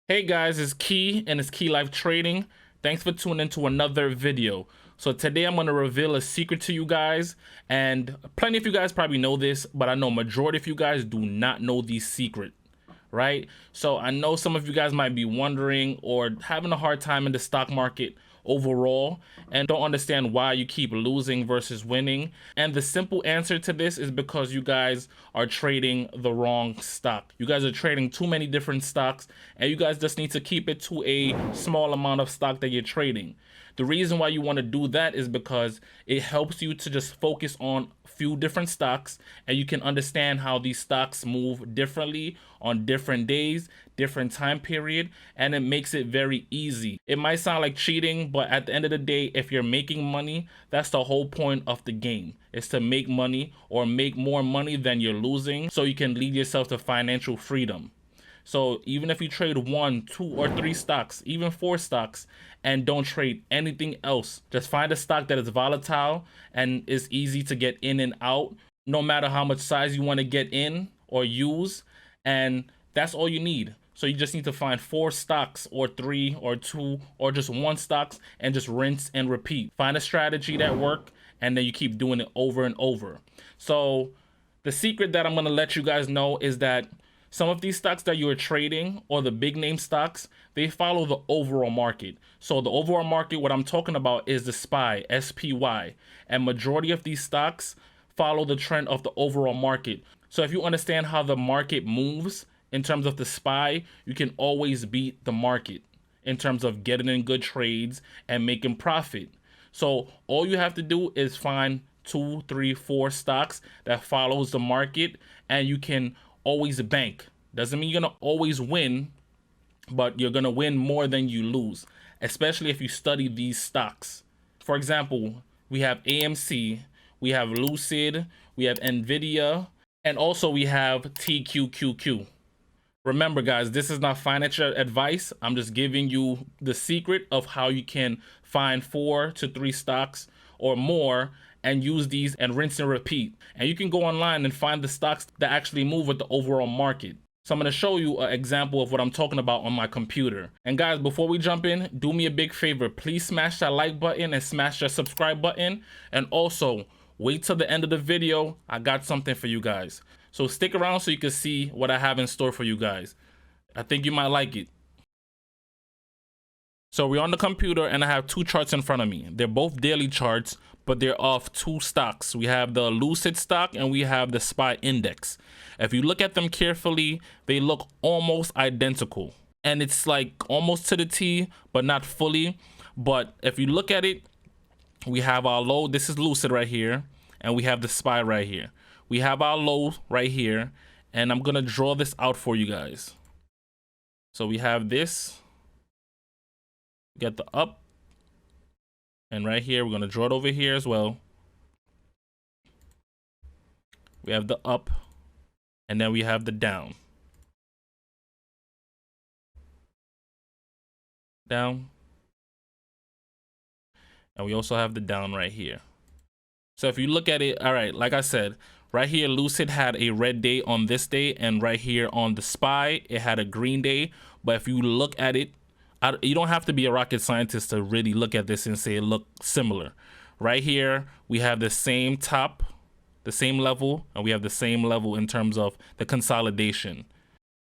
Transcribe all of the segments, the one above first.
Hey guys, it's Key and it's Key Life Trading. Thanks for tuning into another video. So today I'm going to reveal a secret to you guys, and plenty of you guys probably know this, but I know majority of you guys do not know the secret, right? So I know some of you guys might be wondering or having a hard time in the stock market overall and don't understand why you keep losing versus winning. And the simple answer to this is because you guys are trading the wrong stock. You guys are trading too many different stocks, and you guys just need to keep it to a small amount of stock that you're trading. The reason why you want to do that is because it helps you to just focus on a few different stocks, and you can understand how these stocks move differently on different days, different time period, and it makes it very easy. It might sound like cheating, but at the end of the day, if you're making money, that's the whole point of the game, is to make money or make more money than you're losing so you can lead yourself to financial freedom. So even if you trade 1, 2, or 3 stocks, even 4 stocks, and don't trade anything else, just find a stock that is volatile and is easy to get in and out, no matter how much size you want to get in or use, and that's all you need. So you just need to find 4 stocks or 3 or 2 or just 1 stocks and just rinse and repeat. Find a strategy that works, and then you keep doing it over and over. So the secret that I'm going to let you guys know is that some of these stocks that you're trading, or the big name stocks, they follow the overall market. So the overall market, what I'm talking about is the SPY, SPY, and majority of these stocks follow the trend of the overall market. So if you understand how the market moves in terms of the SPY, you can always beat the market in terms of getting in good trades and making profit. So all you have to do is find 2, 3, 4 stocks that follows the market, and you can always bank. Doesn't mean you're gonna always win, but you're gonna win more than you lose, especially if you study these stocks. For example, we have AMC, we have Lucid, we have Nvidia, and also we have TQQQ. Remember guys, this is not financial advice. I'm just giving you the secret of how you can find 4 to 3 stocks or more and use these and rinse and repeat. And you can go online and find the stocks that actually move with the overall market. So I'm going to show you an example of what I'm talking about on my computer. And guys, before we jump in, do me a big favor. Please smash that like button and smash that subscribe button. And also, wait till the end of the video. I got something for you guys. So stick around so you can see what I have in store for you guys. I think you might like it. So we're on the computer and I have 2 charts in front of me. They're both daily charts, but they're of 2 stocks. We have the Lucid stock and we have the SPY index. If you look at them carefully, they look almost identical. And it's like almost to the T, but not fully. But if you look at it, we have our low. This is Lucid right here. And we have the SPY right here. We have our low right here. And I'm going to draw this out for you guys. So we have this. Get the up, and right here we're going to draw it over here as well. We have the up, and then we have the down, and we also have the down right here. So if you look at it, all right, like I said, right here Lucid had a red day on this day, and right here on the SPY it had a green day. But if you look at it, you don't have to be a rocket scientist to really look at this and say it looks similar. Right here, we have the same top, the same level, and we have the same level in terms of the consolidation.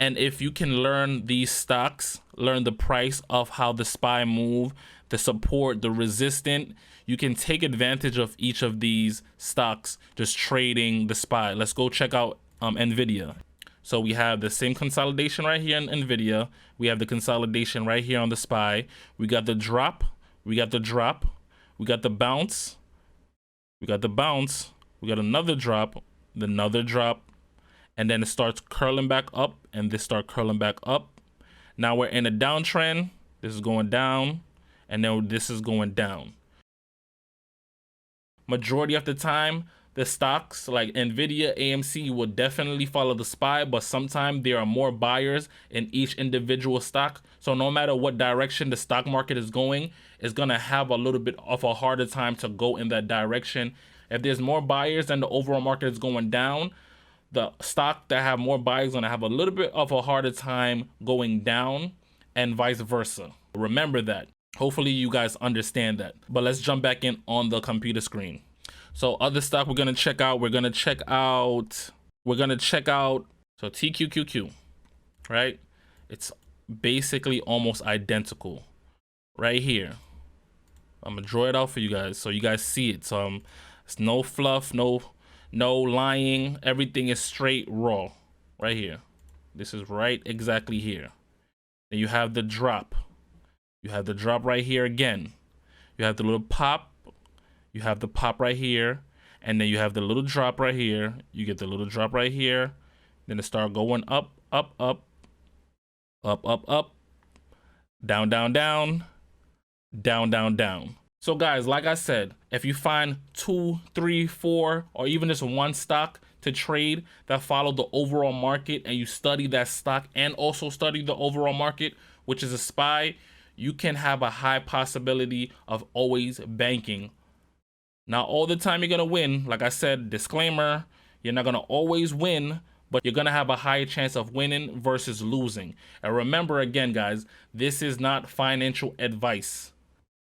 And if you can learn these stocks, learn the price of how the SPY move, the support, the resistance, you can take advantage of each of these stocks just trading the SPY. Let's go check out Nvidia. So we have the same consolidation right here in Nvidia. We have the consolidation right here on the SPY. We got the drop. We got the drop. We got the bounce. We got the bounce. We got another drop. Another drop. And then it starts curling back up. And this starts curling back up. Now we're in a downtrend. This is going down. And then this is going down. Majority of the time, the stocks like Nvidia, AMC will definitely follow the SPY, but sometimes there are more buyers in each individual stock. So no matter what direction the stock market is going, it's gonna have a little bit of a harder time to go in that direction. If there's more buyers and the overall market is going down, the stock that have more buyers gonna have a little bit of a harder time going down and vice versa. Remember that. Hopefully you guys understand that. But let's jump back in on the computer screen. So other stock we're gonna check out, so TQQQ, right? It's basically almost identical right here. I'm gonna draw it out for you guys so you guys see it. So it's no fluff, no lying. Everything is straight raw right here. This is right exactly here. Then you have the drop. You have the drop right here again. You have the little pop. You have the pop right here. And then you have the little drop right here. You get the little drop right here. Then it start going up, up, up, up, up, up, down, down, down, down, down, down. So guys, like I said, if you find 2, 3, 4, or even just one stock to trade that follow the overall market, and you study that stock and also study the overall market, which is a SPY, you can have a high possibility of always banking. Not all the time you're gonna win. Like I said, disclaimer, you're not gonna always win, but you're gonna have a higher chance of winning versus losing. And remember again, guys, this is not financial advice.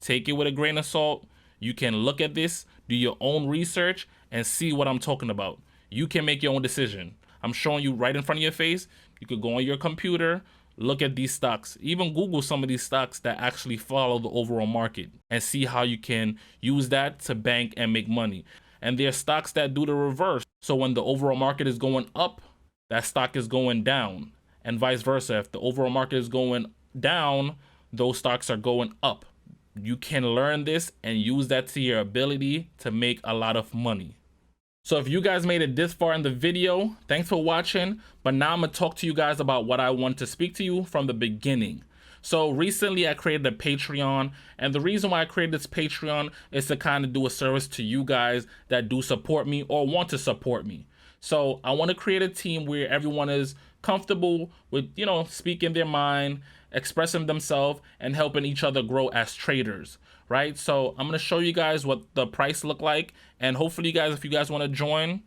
Take it with a grain of salt. You can look at this, do your own research, and see what I'm talking about. You can make your own decision. I'm showing you right in front of your face. You could go on your computer, look at these stocks, even Google some of these stocks that actually follow the overall market, and see how you can use that to bank and make money. And there are stocks that do the reverse. So when the overall market is going up, that stock is going down, and vice versa. If the overall market is going down, those stocks are going up. You can learn this and use that to your ability to make a lot of money. So if you guys made it this far in the video, thanks for watching. But now I'm gonna talk to you guys about what I want to speak to you from the beginning. So recently I created a Patreon, and the reason why I created this Patreon is to kind of do a service to you guys that do support me or want to support me. So I want to create a team where everyone is comfortable with, you know, speaking their mind, expressing themselves, and helping each other grow as traders, right? So I'm going to show you guys what the price look like, and hopefully you guys, if you guys want to join,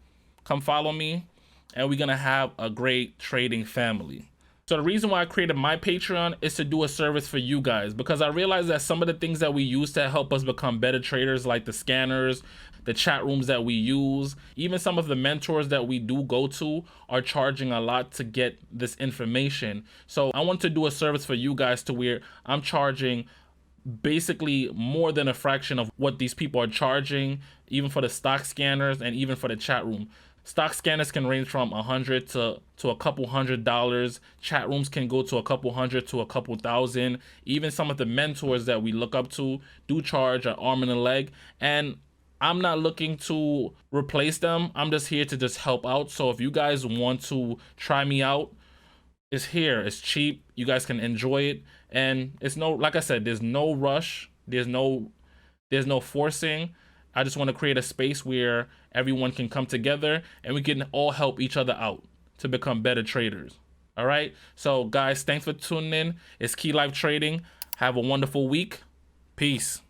come follow me, and we're going to have a great trading family. So the reason why I created my Patreon is to do a service for you guys, because I realized that some of the things that we use to help us become better traders, like the scanners, the chat rooms that we use, even some of the mentors that we do go to, are charging a lot to get this information. So I want to do a service for you guys to where I'm charging basically more than a fraction of what these people are charging, even for the stock scanners and even for the chat room. Stock scanners can range from $100 to a couple $100. Chat rooms can go to a couple $100 to a couple $1,000. Even some of the mentors that we look up to do charge an arm and a leg. And I'm not looking to replace them. I'm just here to just help out. So if you guys want to try me out, it's here. It's cheap. You guys can enjoy it. And it's no, like I said, there's no rush. There's no forcing. I just want to create a space where everyone can come together and we can all help each other out to become better traders. All right. So guys, thanks for tuning in. It's Key Life Trading. Have a wonderful week. Peace.